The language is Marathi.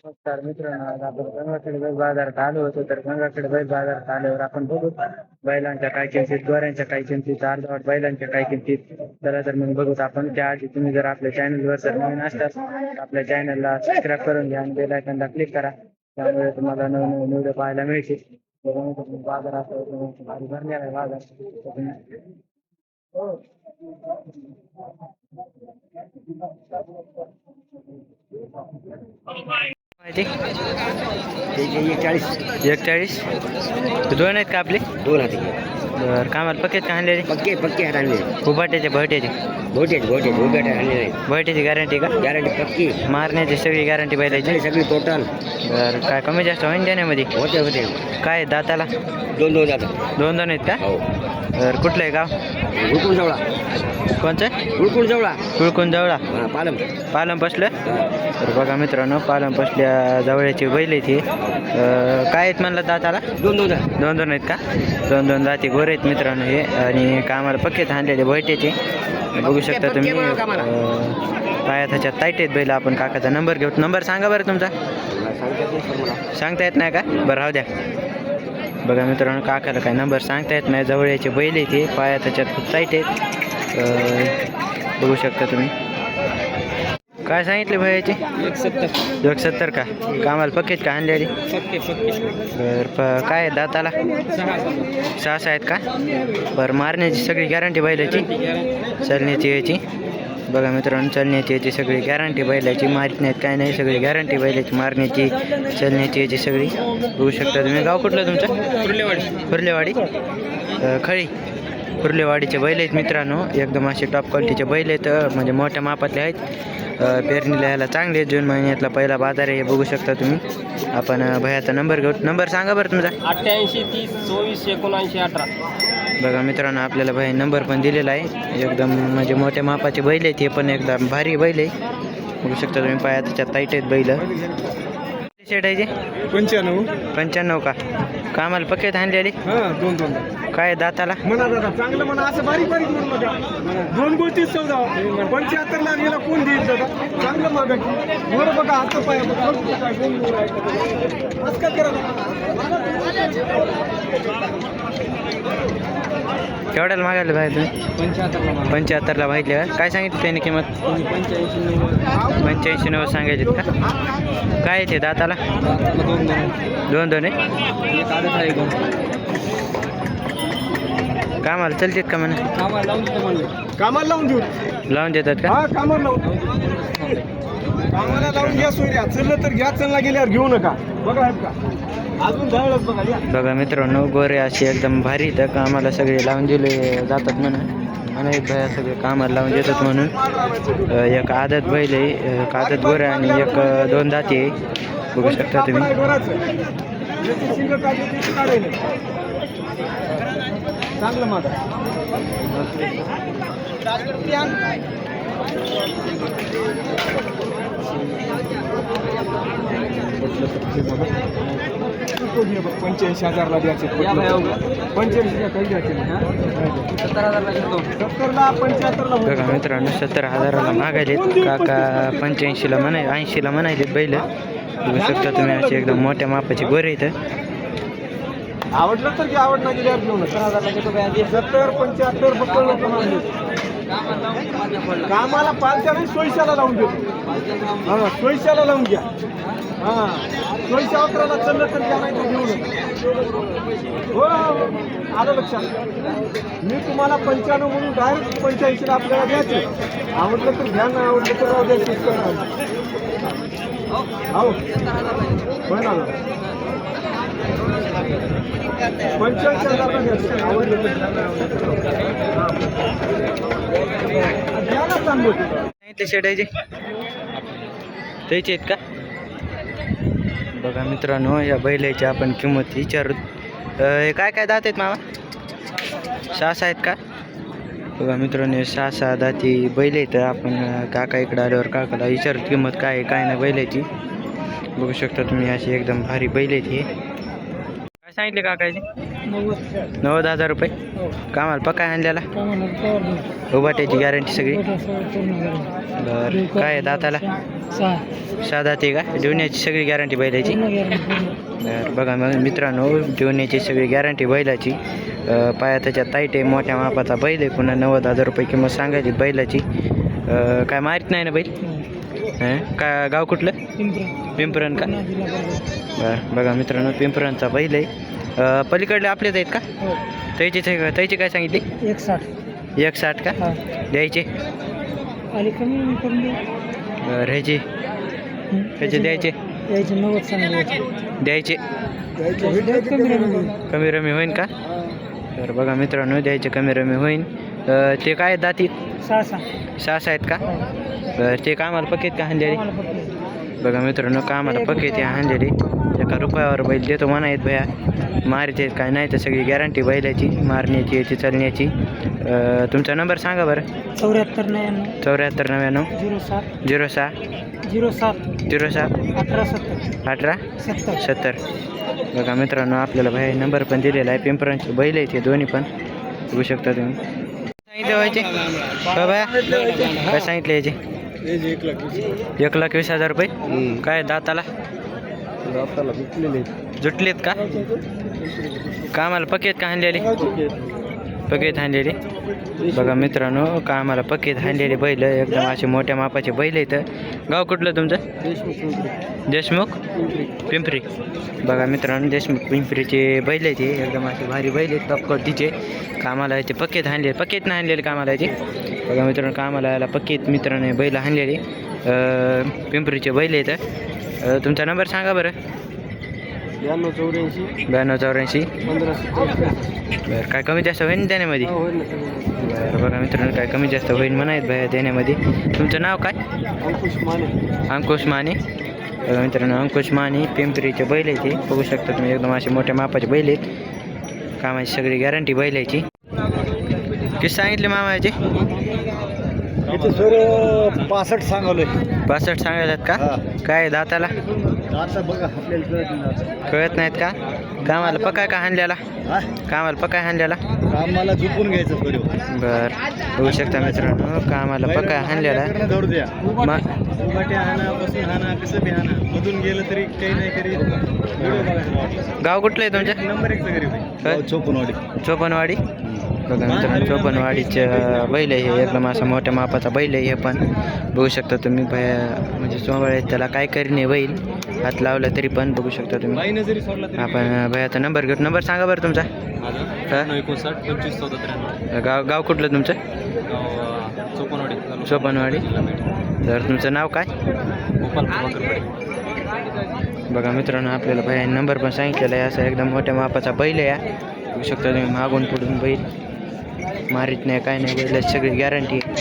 नमस्कार मित्रांनो, आज आपण गंगाखेड बैल बाजारात आलो होतो. तर गंगाखेड बैल बाजारात आल्यावर आपण बघू बैलांच्या काय किमतीत, गोऱ्यांच्या काय किमतीत, अर्धवट बैलांच्या काय किमतीत. चला तर मग बघूत आपण. त्याआधी तुम्ही जर आपल्या चॅनलवर जर नवीन असल्यास आपल्या चॅनलला सबस्क्राईब करून घ्या आणि बेल आयकॉनला क्लिक करा. त्यामुळे तुम्हाला नवीन व्हिडिओ पाहायला मिळतील. बाजारात भारी भरलेला आहे बाजार. माहिती त्याचे 41 दोन आहेत का आपले? दोन हाती बरं, कामाला पक्केत का आणलेले? पक्के हात आणले. उभाट्याचे भट्याचे भोटे उभ्या आणले नाही. भट्याची गॅरंटी का? गॅरंटी पक्की मारण्याची सगळी गॅरंटी बैलाची. सगळी टोटल बरं, काय कमी जास्त होईन देण्यामध्ये? होते काय दाताला? दोन जातात. दोन आहेत का? हो. बरं, कुठलं आहे गाव? उळकून जवळा. कोणचं? उळकून जवळा. कुळकून जवळा. पालम बसलं. तर बघा मित्रांनो, पालम बसल्या जवळची बैल आहे ती. काय आहेत म्हणलं दाताला? दोन आहेत का? दोन दाती गोरे आहेत मित्रांनो हे. आणि कामाला पक्केत आणलेले बैठेचे बघू शकता तुम्ही. पायात ह्याच्यात टाईट आहेत बैल. आपण काकाचा नंबर घेऊ. नंबर सांगा बरं तुमचा. सांगता येत नाही का? बरं, राहू द्या. बघा मित्रांनो, काकाला काय नंबर सांगता येत नाही. जवळचे बैल आहे ते. पायात ह्याच्यात खूप टाईट आहेत. बघू शकता तुम्ही. काय सांगितले भैयाचे? 170 का? कामाला पक्केत का आणलेली? बरं, काय दाताला? 6 आहेत का? बरं, मारण्याची सगळी गॅरंटी बैलाची? चलण्याची याची बघा मित्रांनो, चलण्याची याची सगळी गॅरंटी बैलाची. मारित नाहीत काय नाही, सगळी गॅरंटी बैलाची. मारण्याची, चलण्याची याची सगळी बघू शकता तुम्ही. गाव कुठलं तुमचं? फुर्लेवाडी. खळी फुर्लेवाडीचे बैल आहेत मित्रांनो. एकदम असे टॉप क्वालिटीचे बैल आहेत. म्हणजे मोठ्या मापातले आहेत. पेरणीला यायला चांगले. जून महिन्यातला पहिला बाजार आहे हे बघू शकता तुम्ही. आपण भैयाचा नंबर घेऊ. नंबर सांगा बरं तुमचा. 88 30 24 79 18. बघा मित्रांनो, आपल्याला भाई नंबर पण दिलेला आहे. एकदम म्हणजे मोठ्या मापाचे बैल आहेत हे पण. एकदम भारी बैल आहे बघू शकता तुम्ही. पाया त्याच्यात टाईट आहेत बैल. शेट आहे 95 का? कामाला पक्केत आणलेली? दोन काय दाताला? चांगलं म्हणा. असं बारीक म्हणू नका. 2 गोष्टी 75 ला गेला कोण देईल दादा? चांगलं मागायची वर बघा. हात पाय असं काय करा. केवढ्याला मागायला भाई तुम्ही? 75ला माहिती का? काय सांगितलं त्याने किंमत? 85-90 सांगायचे का? काय येते दाताला? दोन आहे. कामाला चलतात का म्हणा? कामाला लावून देऊ. लावून देतात का? हा, कामाला लावून घ्या. सोयऱ्या चललं तर घ्या, चलला गेल्यावर घेऊ नका. बघा आहेत का अजून धावलंच बघा. या बघा मित्रांनो, गोरे असे एकदम भारी. तर कामाला सगळे लावून दिले जातात म्हणा. अनेक भया सगळे कामाला लावून देतात म्हणून. एक आदत बैल आहे, एक आदत गोरे आणि एक 2 दाती आहे बघू शकता तुम्ही. चांगलं माझं $85,000 द्यायचे. 75,000 बघा मित्रांनो, 70,000ला मागायले काका. 85ला म्हणाय, 80ला म्हणायचे बैल बघू शकता तुम्ही. असे एकदम मोठ्या मापाचे गोरे इथं. आवडलं तर की आवडणार गेल्यावर घेऊन 70 75 फक्त कामाला 5 सोयशाला लावून देतो. हा, सोयशाला लावून घ्या. हा, सोयशा 11ला चाललं तर घ्या, नाही तर घेऊ नका. हो, आलं लक्षात. मी तुम्हाला 95 म्हणून डायरेक्ट 85ला आपल्याला द्यायचे. आवडलं तर घ्या, ना आवडलं तर राहू द्या. हो, पण आलं 85,000 द्यायचे. आवडलं ते शेडायचे त्याचे आहेत का? बघा मित्रांनो, या बैलाची आपण किंमत विचारू. हे काय दात आहेत मामा? 6 आहेत का? बघा मित्रांनो, 6 दाती बैल आहेत. आपण काका इकडे आल्यावर काकाला विचारू किंमत काय आहे काय नाही बैलाची बघू शकता तुम्ही. अशी एकदम भारी बैल आहेत ही. काय सांगितले काकाची? 90,000 रुपये. कामाला पक्का आणल्याला? उभाट्याची गॅरंटी सगळी? बरं, काय दाताला? साधा ते का ठेवण्याची सगळी गॅरंटी बैलाची बरं बघा मग मित्रांनो ठेवण्याची सगळी गॅरंटी बैलाची पाया त्याच्या ताईट आहे मोठ्या मापाचा बैल आहे पुन्हा 90,000 रुपये किंमत सांगायची बैलाची काय मारित नाही ना बैल का गाव कुठलं पिंपरण का बरं बघा मित्रांनो पिंपरणचा बैल आहे पलीकडले आपलेच आहेत का त्याची काय सांगितली 160 का द्यायचे बरं ह्याचे द्यायचे द्यायचे कमी रमी होईन का तर बघा मित्रांनो द्यायचे कमी रमी होईन ते काय दाती 6 आहेत का बरं ते कामाला पक्केत का हांदेरी बघा मित्रांनो कामाला पक्केत आहे हांदेरी एका रुपयावर बैल देतो म्हणायत भया मारते काय नाही तर सगळी गॅरंटी बैलाची मारण्याची याची चालण्याची तुमचा नंबर सांगा बरं 7499 07 1870 बघा मित्रांनो आपल्याला भाई नंबर पण दिलेला आहे पिंपरांचे बैल आहे ते दोन्ही पण बघू शकता तुम्ही सांगितले व्हायचे बाबा काय सांगितले याचे 1,20,000 रुपये काय दाताला जुटलेत का कामाला पकेत का हाणलेले पकेत हाणलेले बघा मित्रांनो कामाला पकेत हाणलेले बैल एकदम असे मोठ्या मापाचे बैल आहेत गाव कुठलं तुमचं देशमुख पिंपरी बघा मित्रांनो देशमुख पिंपरीचे बैल आहेत ते एकदम असे भारी बैल आहेत टपकोटीचे कामाला याचे पकेत हाणलेले पकेत नाही हाणलेले कामाला याचे बघा मित्रांनो कामाला याला पकेत मित्रांनो बैल हाणलेले पिंपरीचे बैल आहेत तुमचा नंबर सांगा बरं 9284 बरं काय कमी जास्त होईल देण्यामध्ये बरं बघा मित्रांनो काय कमी जास्त होईल म्हणायत बाया देण्यामध्ये तुमचं नाव काय अंकुश माने बघा मित्रांनो अंकुश माने पिंपरीचे बैल आहे ते बघू शकता तुम्ही एकदम असे मोठ्या मापाचे बैल आहेत कामाची सगळी गॅरंटी बैलाची किती सांगितले मामाचे 65 सांगवलंय 65 सांगायलात का काय दाताला बघा आपल्याला कळत नाहीत का कामाला पकाय का हाणल्याला कामाला पकाय हाणल्याला कामाला झुकून घ्यायचं बरं बघू शकता मित्रांनो कामाला पकाय हाणल्याला कसं बी हाना मधून गेलं तरी काही नाही तरी गाव कुठलं आहे तुमच्या नंबर 1 घरी चोपनवाडी बघा मित्रांनो चोपनवाडीचं बैल आहे हे एकदम असा मोठ्या मापाचा बैल आहे हे पण बघू शकता तुम्ही म्हणजे सोमवार त्याला काय करीने बैल हात लावला तरी पण बघू शकता तुम्ही आपण भयाचा नंबर घेऊ नंबर सांगा बरं तुमचा 59 गाव कुठलं तुमचं चोपनवाडी तर तुमचं नाव काय बघा मित्रांनो आपल्याला भया नंबर पण सांगितलेला आहे असा एकदम मोठ्या मापाचा बैल आहे बघू शकता तुम्ही मागून पुढून बैल मारित नाही काय नाही बैलाची सगळी गॅरंटी आहे